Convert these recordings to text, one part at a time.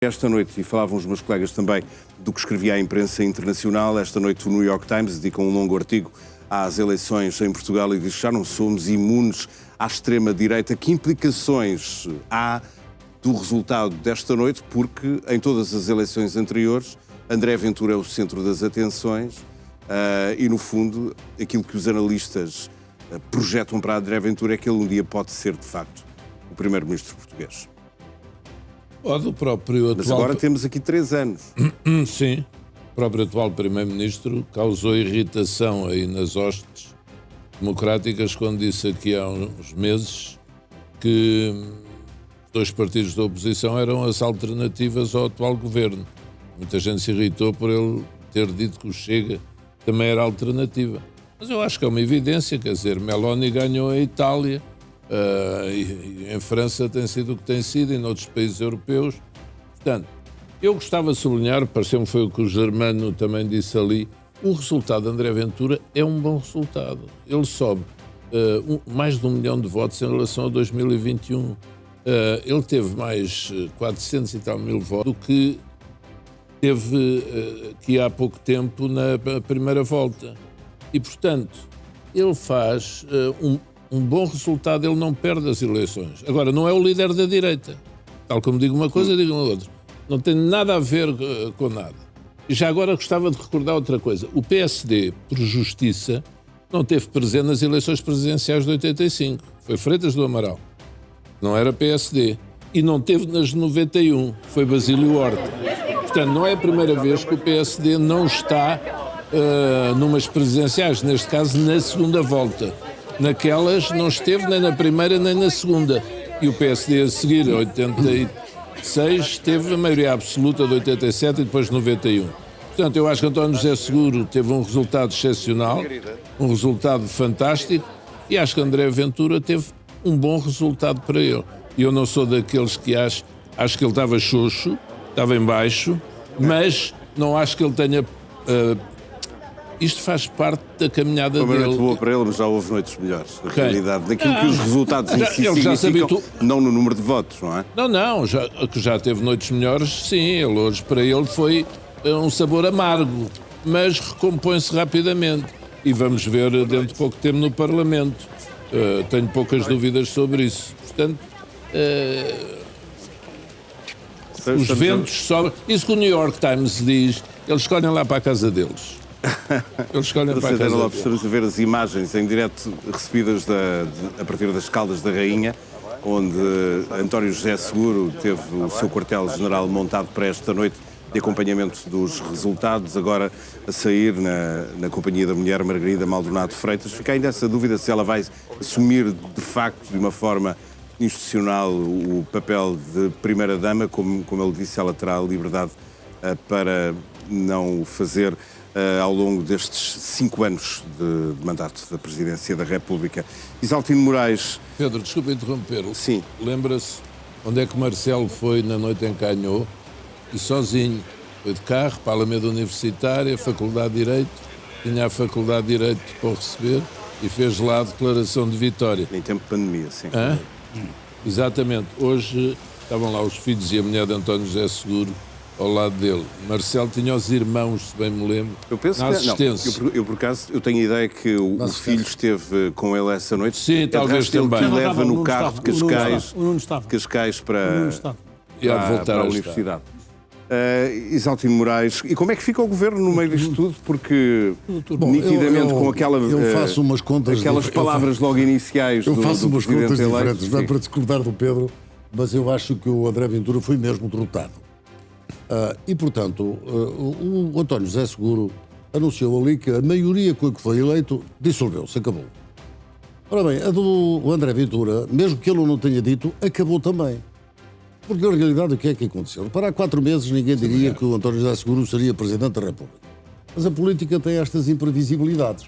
Esta noite, e falavam os meus colegas também do que escrevia a imprensa internacional, esta noite o New York Times dedica um longo artigo às eleições em Portugal e diz que já não somos imunes à extrema-direita. Que implicações há do resultado desta noite? Porque em todas as eleições anteriores, André Ventura é o centro das atenções e, no fundo, aquilo que os analistas projetam para André Ventura é que ele um dia pode ser, de facto, o primeiro-ministro português. Pode o próprio atual... Mas agora temos aqui 3 anos. Sim, o próprio atual primeiro-ministro causou irritação aí nas hostes democráticas quando disse aqui há uns meses que os 2 partidos da oposição eram as alternativas ao atual governo. Muita gente se irritou por ele ter dito que o Chega também era alternativa. Mas eu acho que é uma evidência, quer dizer, Meloni ganhou a Itália, e em França tem sido o que tem sido, e noutros países europeus. Portanto, eu gostava de sublinhar, pareceu-me foi o que o Germano também disse ali, o resultado de André Ventura é um bom resultado. Ele sobe mais de 1 milhão de votos em relação a 2021. Ele teve mais 400 e tal mil votos do que teve que há pouco tempo na primeira volta. E, portanto, ele faz um bom resultado, ele não perde as eleições. Agora, não é o líder da direita. Tal como digo uma coisa, digo outra. Não tem nada a ver com nada. E já agora gostava de recordar outra coisa. O PSD, por justiça, não teve presente nas eleições presidenciais de 85. Foi Freitas do Amaral. Não era PSD. E não teve nas de 91. Foi Basílio Horta. Portanto, não é a primeira vez que o PSD não está numas presidenciais, neste caso na segunda volta. Naquelas não esteve nem na primeira nem na segunda. E o PSD a seguir, em 86, teve a maioria absoluta de 87 e depois de 91. Portanto, eu acho que António José Seguro teve um resultado excepcional, um resultado fantástico, e acho que André Ventura teve um bom resultado para ele. E eu não sou daqueles que acho que ele estava xoxo, estava em baixo, mas não acho que ele tenha... Isto faz parte da caminhada dele. Foi uma noite boa para ele, mas já houve noites melhores, na realidade. Daquilo que os resultados em si significam, não no número de votos, não é? Não, já teve noites melhores, sim. Hoje, para ele, foi um sabor amargo, mas recompõe-se rapidamente. E vamos ver dentro de pouco tempo no Parlamento. Tenho poucas dúvidas sobre isso. Portanto, os ventos sobem. Isso que o New York Times diz, eles escolhem lá para a casa deles. Eles escolhem para a casa deles. Estamos a ver as imagens em direto recebidas a partir das Caldas da Rainha, onde António José Seguro teve o seu quartel-general montado para esta noite de acompanhamento dos resultados, agora a sair na companhia da mulher Margarida Maldonado Freitas. Fica ainda essa dúvida se ela vai assumir de facto, de uma forma institucional, o papel de primeira-dama. Como ele disse, ela terá a liberdade para não o fazer ao longo destes 5 anos de mandato da Presidência da República. Isaltino Moraes... Pedro, desculpa interromper-lo. Sim. Lembra-se onde é que Marcelo foi na noite em que ganhou? E sozinho. Foi de carro para a Alameda Universitária, Faculdade de Direito, tinha a Faculdade de Direito para o receber e fez lá a declaração de vitória. Em tempo de pandemia, sim. Exatamente. Hoje estavam lá os filhos e a mulher de António José Seguro ao lado dele. Marcelo tinha os irmãos, se bem me lembro, eu penso na assistência. Não, eu por acaso, eu tenho a ideia que o filho esteve com ele essa noite. Sim, talvez também. Ele leva no carro de Cascais para a universidade. Isaltino Moraes, e como é que fica o governo no meio disto tudo? Porque nitidamente com eu faço umas contas aquelas palavras logo iniciais do faço umas contas diferentes, não é sim, para discordar do Pedro, mas eu acho que o André Ventura foi mesmo derrotado. E, portanto, o António José Seguro anunciou ali que a maioria com a que foi eleito dissolveu-se, acabou. Ora bem, a do André Ventura, mesmo que ele não tenha dito, acabou também. Porque, na realidade, o que é que aconteceu? Para há 4 meses ninguém diria que o António José Seguro seria Presidente da República. Mas a política tem estas imprevisibilidades.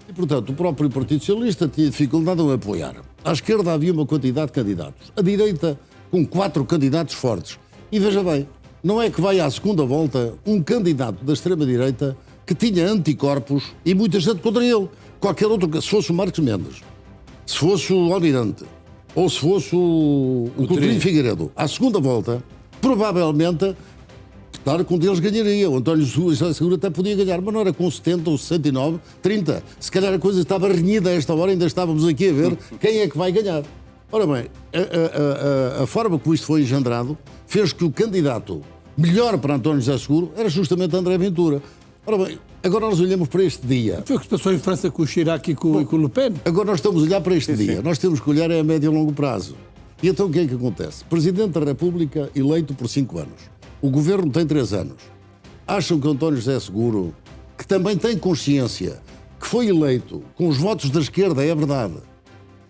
E, portanto, o próprio Partido Socialista tinha dificuldade em apoiar. À esquerda havia uma quantidade de candidatos. À direita, com 4 candidatos fortes. E veja bem, não é que vai à segunda volta um candidato da extrema-direita que tinha anticorpos e muita gente contra ele. Qualquer outro, se fosse o Marcos Mendes, se fosse o Almirante, ou se fosse o Coutinho Figueiredo, à segunda volta, provavelmente, claro que um deles ganharia. O António José Seguro até podia ganhar, mas não era com 70 ou 69, 30. Se calhar a coisa estava renhida a esta hora, ainda estávamos aqui a ver quem é que vai ganhar. Ora bem, a forma como isto foi engendrado fez que o candidato melhor para António José Seguro era justamente André Ventura. Ora bem, agora nós olhamos para este dia. Foi o que se passou em França com o Chirac e com o Le Pen. Agora nós estamos a olhar para este dia. Nós temos que olhar a médio e longo prazo. E então o que é que acontece? Presidente da República eleito por 5 anos. O governo tem 3 anos. Acham que António José Seguro, que também tem consciência, que foi eleito com os votos da esquerda, é verdade,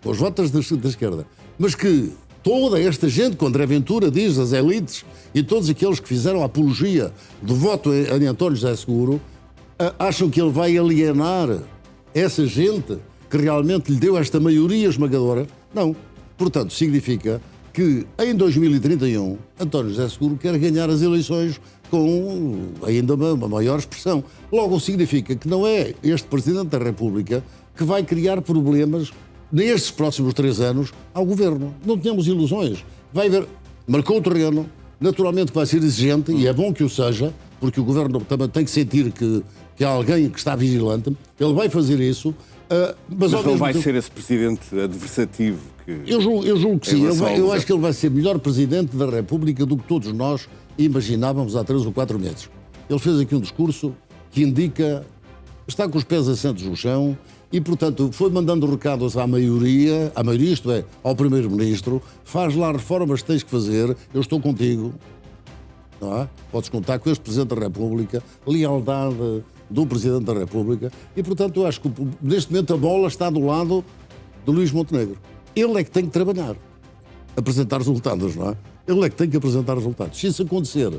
com os votos da esquerda, mas que toda esta gente, que André Ventura diz, as elites e todos aqueles que fizeram a apologia do voto em António José Seguro, acham que ele vai alienar essa gente que realmente lhe deu esta maioria esmagadora? Não. Portanto, significa que em 2031 António José Seguro quer ganhar as eleições com ainda uma maior expressão. Logo significa que não é este Presidente da República que vai criar problemas nestes próximos 3 anos ao Governo. Não tenhamos ilusões. Vai haver, marcou o terreno, naturalmente vai ser exigente, e é bom que o seja, porque o Governo também tem que sentir que há alguém que está vigilante. Ele vai fazer isso, mas não vai ser esse Presidente adversativo que... Eu julgo que sim. Eu acho que ele vai ser melhor Presidente da República do que todos nós imaginávamos há 3 ou 4 meses. Ele fez aqui um discurso que indica, está com os pés assentos no chão, e, portanto, foi mandando recados à maioria, isto é, ao Primeiro-Ministro, faz lá reformas que tens que fazer, eu estou contigo, não é? Podes contar com este Presidente da República, lealdade do Presidente da República, e, portanto, eu acho que neste momento a bola está do lado do Luís Montenegro. Ele é que tem que trabalhar, apresentar resultados, não é? Ele é que tem que apresentar resultados. Se isso acontecer,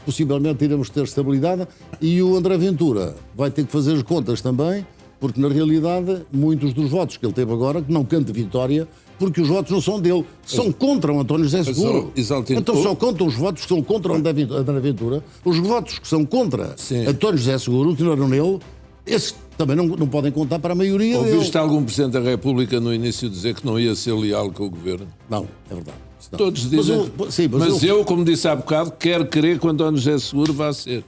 possivelmente iremos ter estabilidade, e o André Ventura vai ter que fazer as contas também, porque, na realidade, muitos dos votos que ele teve agora, que não canta vitória, porque os votos não são dele, são contra o António José Seguro. Então só contam os votos que são contra o André Ventura. Os votos que são contra António José Seguro, que não eram nele, esses também não podem contar para a maioria dele. Ouviste algum Presidente da República no início dizer que não ia ser leal com o Governo? Não, é verdade. Não. Todos dizem. Mas eu, como disse há bocado, quero crer que o António José Seguro vai ser.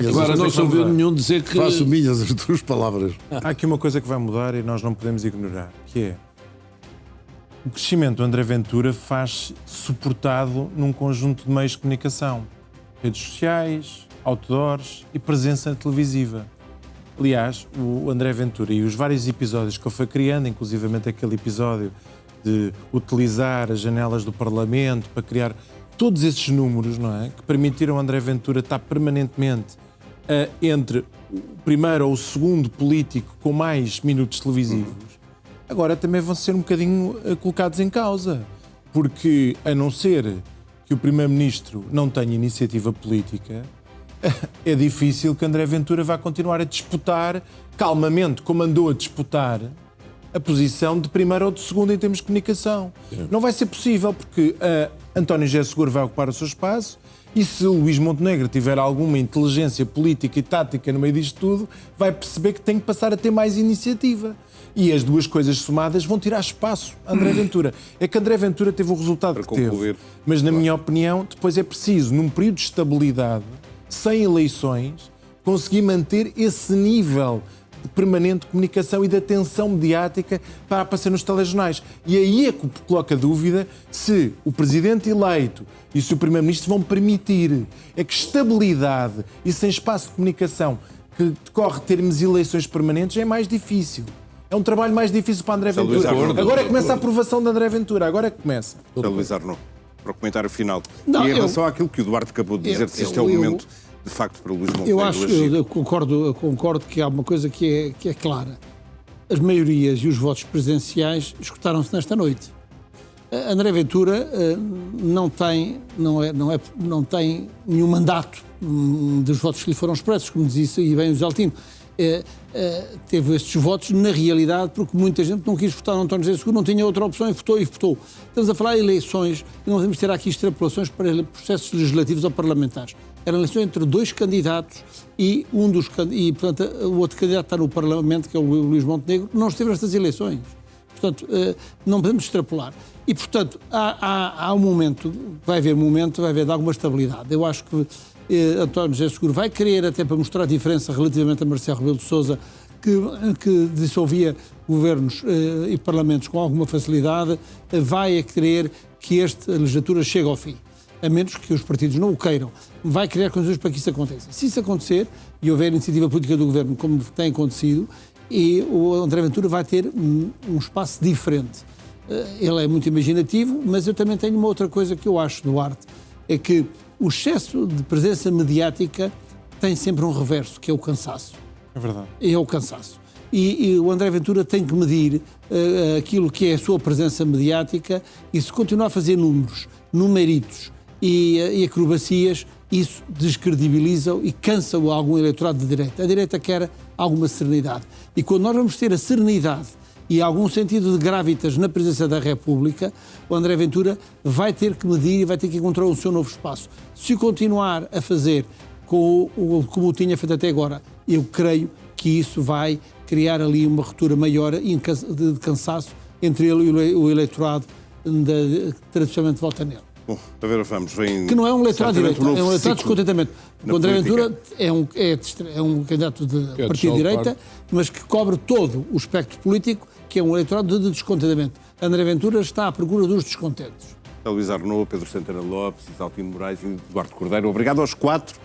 Agora não se ouviu nenhum dizer que... Faço minhas as tuas palavras. Há aqui uma coisa que vai mudar e nós não podemos ignorar, que é o crescimento do André Ventura faz suportado num conjunto de meios de comunicação. Redes sociais, outdoors e presença televisiva. Aliás, o André Ventura e os vários episódios que ele foi criando, inclusivamente aquele episódio de utilizar as janelas do Parlamento para criar... Todos esses números, não é, que permitiram a André Ventura estar permanentemente entre o primeiro ou o segundo político com mais minutos televisivos, agora também vão ser um bocadinho colocados em causa. Porque, a não ser que o Primeiro-Ministro não tenha iniciativa política, é difícil que André Ventura vá continuar a disputar, calmamente, como andou a disputar, a posição de primeiro ou de segundo em termos de comunicação. Não vai ser possível, porque António José Seguro vai ocupar o seu espaço, e se o Luís Montenegro tiver alguma inteligência política e tática no meio disto tudo, vai perceber que tem que passar a ter mais iniciativa. E as duas coisas somadas vão tirar espaço a André Ventura. É que André Ventura teve o resultado que teve. Mas, na minha opinião, depois é preciso, num período de estabilidade, sem eleições, conseguir manter esse nível de permanente comunicação e de atenção mediática para aparecer nos telejornais. E aí é que coloca a dúvida se o Presidente eleito e se o Primeiro-Ministro vão permitir. É que estabilidade e sem espaço de comunicação que decorre termos eleições permanentes é mais difícil. É um trabalho mais difícil para André Ventura. Agora é que começa a aprovação de André Ventura. Agora é que começa. Luís Arnaud, para o comentário final. Não, e em relação àquilo que o Duarte acabou de dizer, se este é o momento... de facto, para o Luís Montenegro. Eu concordo que há uma coisa que é clara. As maiorias e os votos presenciais escutaram-se nesta noite. André Ventura não tem nenhum mandato dos votos que lhe foram expressos, como disse e bem o José Altino. Teve estes votos na realidade porque muita gente não quis votar no António José Seguro, não tinha outra opção e votou. Estamos a falar de eleições e não podemos ter aqui extrapolações para processos legislativos ou parlamentares. Eram eleições entre 2 candidatos e portanto, o outro candidato está no Parlamento, que é o Luís Montenegro, não esteve nestas eleições. Portanto, não podemos extrapolar. E, portanto, há um momento, vai haver de alguma estabilidade. Eu acho que António José Seguro vai querer, até para mostrar a diferença relativamente a Marcelo Rebelo de Sousa, que dissolvia governos e parlamentos com alguma facilidade, vai a querer que esta legislatura chegue ao fim, a menos que os partidos não o queiram. Vai criar condições para que isso aconteça. Se isso acontecer, e houver iniciativa política do governo, como tem acontecido, e o André Ventura vai ter um espaço diferente. Ele é muito imaginativo, mas eu também tenho uma outra coisa que eu acho, Duarte, é que o excesso de presença mediática tem sempre um reverso, que é o cansaço. É verdade. É o cansaço. E o André Ventura tem que medir aquilo que é a sua presença mediática, e se continuar a fazer números, numeritos e acrobacias, isso descredibiliza e cansa algum eleitorado de direita. A direita quer alguma serenidade. E quando nós vamos ter a serenidade e algum sentido de gravitas na presença da República, o André Ventura vai ter que medir e vai ter que encontrar o seu novo espaço. Se continuar a fazer como o tinha feito até agora, eu creio que isso vai criar ali uma ruptura maior de cansaço entre ele e o eleitorado que tradicionalmente vota nele. Bom, a ver, vamos. Vem que não é um eleitorado de direita, é um eleitorado de ciclo descontentamento. O André Ventura é um candidato de partido de direita, mas que cobre todo o espectro político, que é um eleitorado de descontentamento. André Ventura está à procura dos descontentes. Luís Arnaud, Pedro Santana Lopes, Isaltino Moraes e Eduardo Cordeiro. Obrigado aos 4.